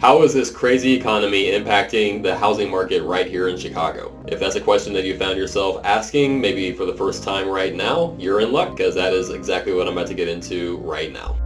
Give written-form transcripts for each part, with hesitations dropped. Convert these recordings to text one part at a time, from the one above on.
How is this crazy economy impacting the housing market right here in Chicago? If that's a question that you found yourself asking, maybe for the first time right now, you're in luck, because that is exactly what I'm about to get into right now.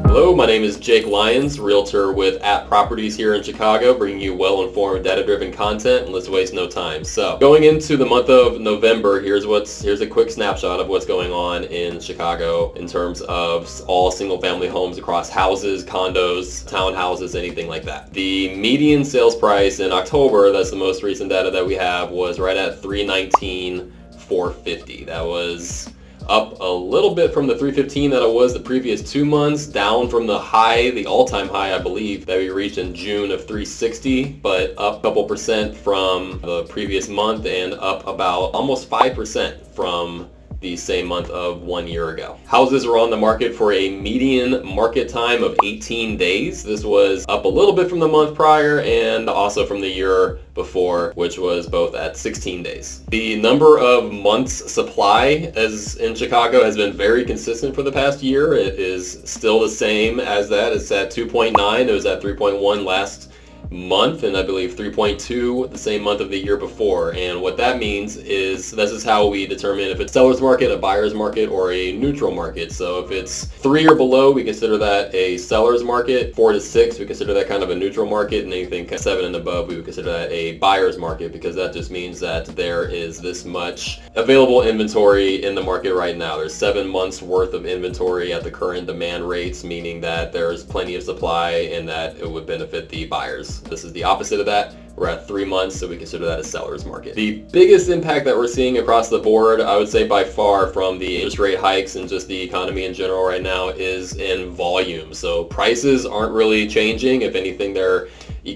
Hello, my name is Jake Lyons, realtor with At Properties here in Chicago, bringing you well-informed, data-driven content, and let's waste no time. So, going into the month of November, here's a quick snapshot of what's going on in Chicago in terms of all single-family homes across houses, condos, townhouses, anything like that. The median sales price in October, that's the most recent data that we have, was right at $319,450. That was up a little bit from the 315 that it was the previous 2 months, down from the high, the all-time high, I believe, that we reached in June of 360, but up a couple percent from the previous month and up about almost 5% from the same month of 1 year ago. Houses were on the market for a median market time of 18 days. This was up a little bit from the month prior and also from the year before, which was both at 16 days. The number of months supply as in Chicago has been very consistent for the past year. It is still the same as that. It's at 2.9. It was at 3.1 last month, and I believe 3.2 the same month of the year before. And what that means is this is how we determine if it's seller's market, a buyer's market, or a neutral market. So if it's 3 or below, we consider that a seller's market. 4 to 6, we consider that kind of a neutral market, and anything 7 and above, we would consider that a buyer's market, because that just means that there is this much available inventory in the market right now. There's 7 months worth of inventory at the current demand rates, meaning that there's plenty of supply and that it would benefit the buyers. This is the opposite of that. We're at 3 months, so we consider that a seller's market. The biggest impact that we're seeing across the board, I would say by far, from the interest rate hikes and just the economy in general right now, is in volume. So prices aren't really changing. If anything, they're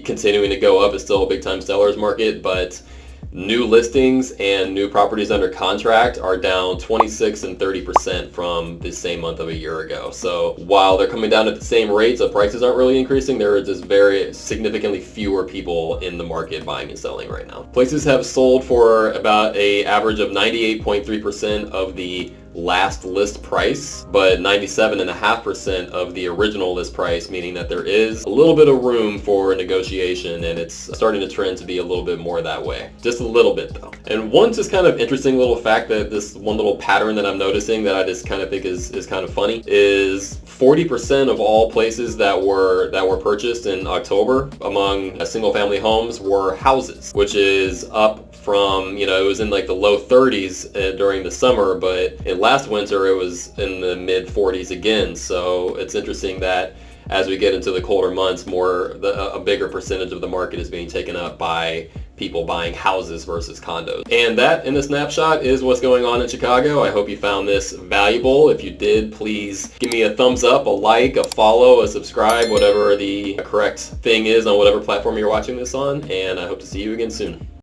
continuing to go up. It's still a big time seller's market, but new listings and new properties under contract are down 26 and 30% from the same month of a year ago. So while they're coming down at the same rate, so prices aren't really increasing, there are just very significantly fewer people in the market buying and selling right now. Places have sold for about an average of 98.3% of the last list price, but 97.5% of the original list price, meaning that there is a little bit of room for negotiation, and it's starting to trend to be a little bit more that way. Just a little bit though. And one just kind of interesting little fact, that this one little pattern that I'm noticing that I just kind of think is kind of funny, is 40% of all places that were purchased in October among single family homes were houses, which is up from, it was in like the low 30s during the summer, but in last winter it was in the mid 40s again. So it's interesting that as we get into the colder months, a bigger percentage of the market is being taken up by people buying houses versus condos. And that, in a snapshot, is what's going on in Chicago. I hope you found this valuable. If you did, please give me a thumbs up, a like, a follow, a subscribe, whatever the correct thing is on whatever platform you're watching this on. And I hope to see you again soon.